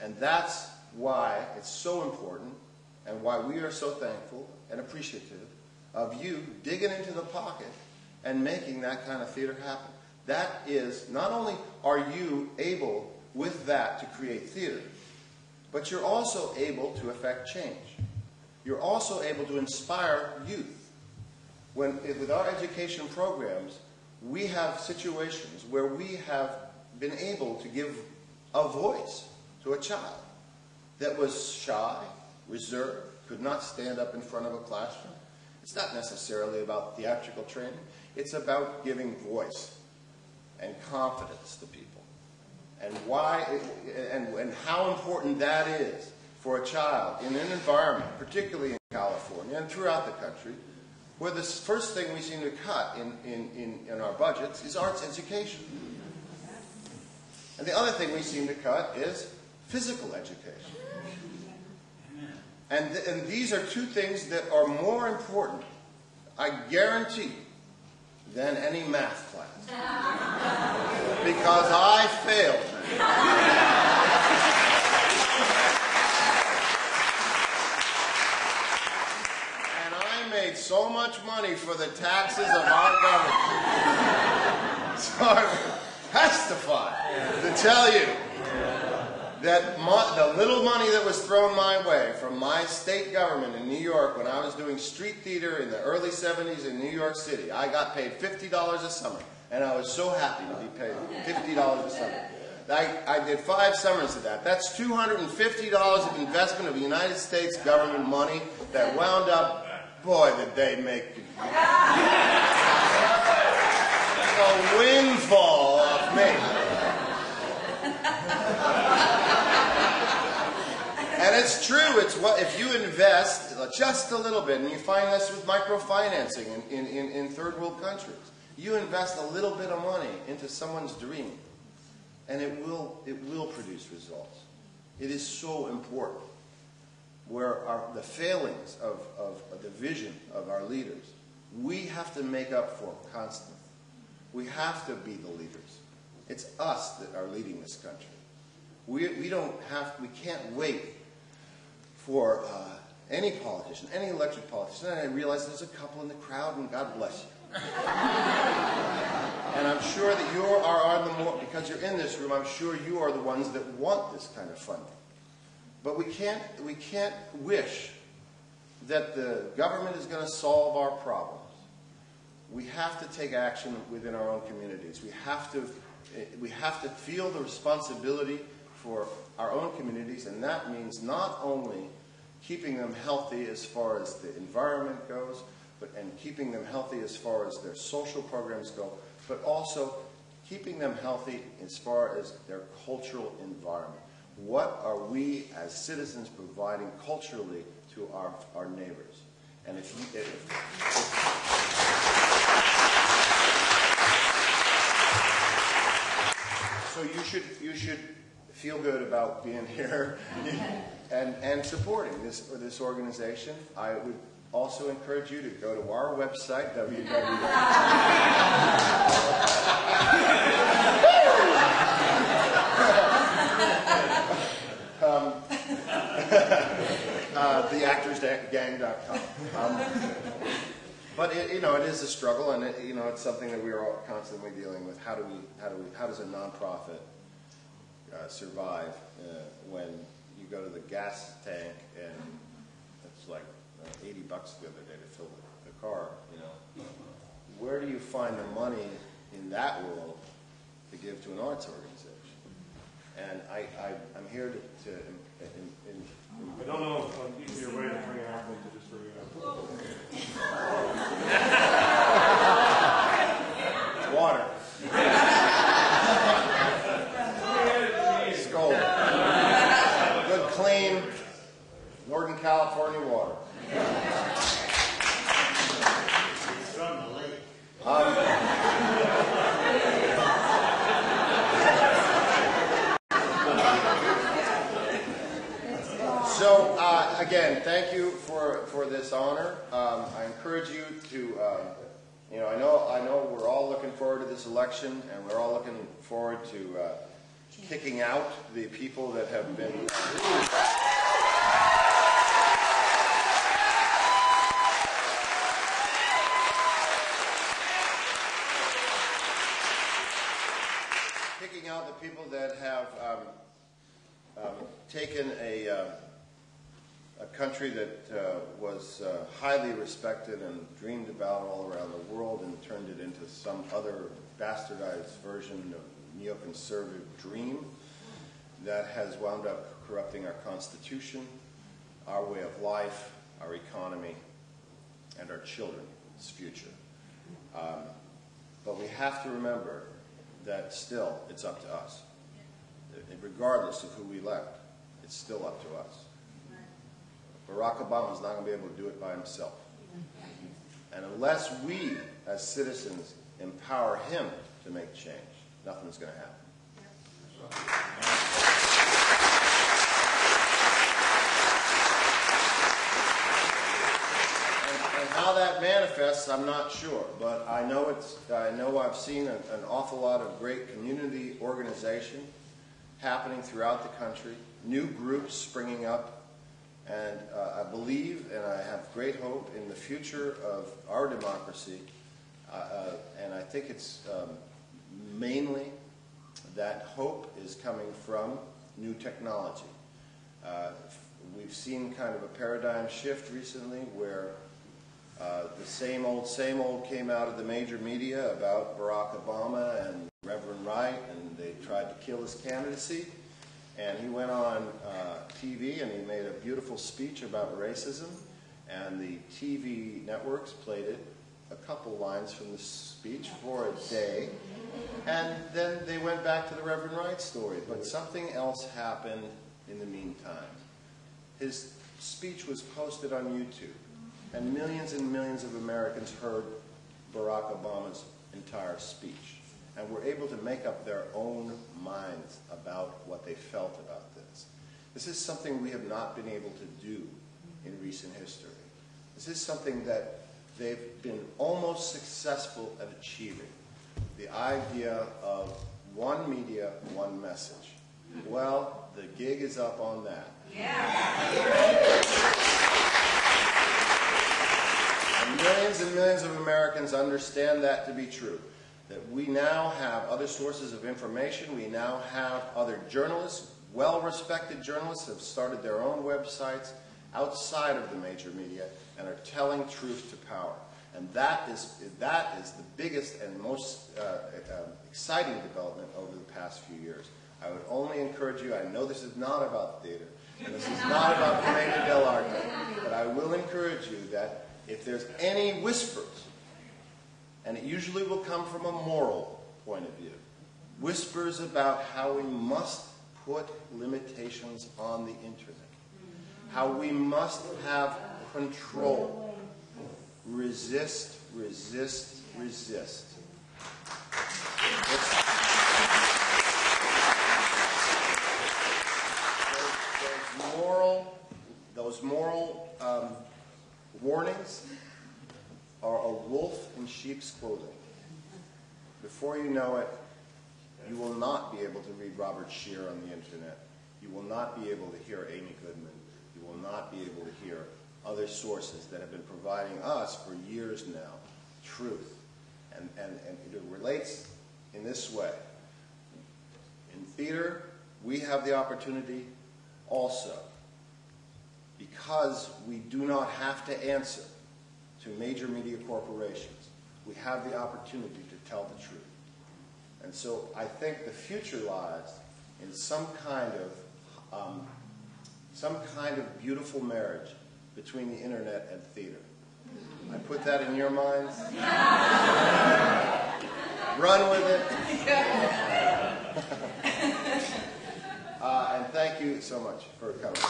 And that's why it's so important, and why we are so thankful and appreciative of you digging into the pocket and making that kind of theater happen. That is, not only are you able with that to create theater, but you're also able to affect change. You're also able to inspire youth. With our education programs, we have situations where we have been able to give a voice to a child that was shy, reserved, could not stand up in front of a classroom. It's not necessarily about theatrical training. It's about giving voice and confidence to people. And why, and how important that is for a child in an environment, particularly in California and throughout the country, where the first thing we seem to cut in our budgets is arts education. And the other thing we seem to cut is physical education. And these are two things that are more important, I guarantee, than any math class. Because I failed. And I made so much money for the taxes of our government. So I testify to tell you that the little money that was thrown my way from my state government in New York when I was doing street theater in the early 70s in New York City, I got paid $50 a summer, and I was so happy to be paid $50 a summer. I did 5 summers of that. That's $250 of investment of United States government money that wound up, boy, did they make a windfall of me. And it's true, it's what, if you invest just a little bit, and you find this with microfinancing in third world countries, you invest a little bit of money into someone's dream, and it will produce results. It is so important. Where the failings of the vision of our leaders, we have to make up for constantly. We have to be the leaders. It's us that are leading this country. We can't wait for any politician, any elected politician. And I realize there's a couple in the crowd, and God bless you. And I'm sure that you are the more, because you're in this room, I'm sure you are the ones that want this kind of funding. But we can't wish that the government is going to solve our problems. We have to take action within our own communities. We have to feel the responsibility for our own communities, and that means not only keeping them healthy as far as the environment goes, and keeping them healthy as far as their social programs go, but also keeping them healthy as far as their cultural environment. What are we as citizens providing culturally to our neighbors? And so you should feel good about being here and supporting this organization. I would also encourage you to go to our website, theactorsgang.com. But it is a struggle, and it's something that we are all constantly dealing with. How does a nonprofit survive when you go to the gas tank and it's like $80 the other day to fill the car? Where do you find the money in that world to give to an arts organization? And I'm here to I don't know if an easier way to bring it up than to just bring it up. It's water. It's gold. Good, clean, Northern California water. It's from the lake. So, again, thank you for this honor. I encourage you to, I know we're all looking forward to this election, and we're all looking forward to kicking out the people that have been taken a country that was highly respected and dreamed about all around the world and turned it into some other bastardized version of neoconservative dream that has wound up corrupting our Constitution, our way of life, our economy, and our children's future. But we have to remember that still it's up to us. Regardless of who we elect, it's still up to us. Barack Obama is not going to be able to do it by himself. And unless we, as citizens, empower him to make change, nothing's going to happen. And how that manifests, I'm not sure, but I know I've seen an awful lot of great community organization happening throughout the country, new groups springing up, and I believe and I have great hope in the future of our democracy, and I think it's mainly that hope is coming from new technology. We've seen kind of a paradigm shift recently where the same old came out of the major media about Barack Obama and Reverend Wright, and they tried to kill his candidacy. And he went on TV and he made a beautiful speech about racism, and the TV networks played it, a couple lines from the speech for a day, and then they went back to the Reverend Wright story. But something else happened in the meantime. His speech was posted on YouTube, and millions of Americans heard Barack Obama's entire speech, and were able to make up their own minds about what they felt about this. This is something we have not been able to do in recent history. This is something that they've been almost successful at achieving. The idea of one media, one message. Well, the gig is up on that. And millions of Americans understand that to be true. That we now have other sources of information. We now have other journalists, well-respected journalists, have started their own websites outside of the major media and are telling truth to power. And that is the biggest and most exciting development over the past few years. I would only encourage you, I know this is not about theater, and this is not about Commedia dell'Arte, but I will encourage you that if there's any whispers, and it usually will come from a moral point of view, whispers about how we must put limitations on the internet, how we must have control. Resist, resist, resist. Those moral warnings are a wolf in sheep's clothing. Before you know it, you will not be able to read Robert Shear on the internet. You will not be able to hear Amy Goodman. You will not be able to hear other sources that have been providing us for years now truth. And it relates in this way. In theater, we have the opportunity also, because we do not have to answer to major media corporations, we have the opportunity to tell the truth. And so I think the future lies in some kind of beautiful marriage between the internet and theater. I put that in your minds. Run with it. And thank you so much for coming.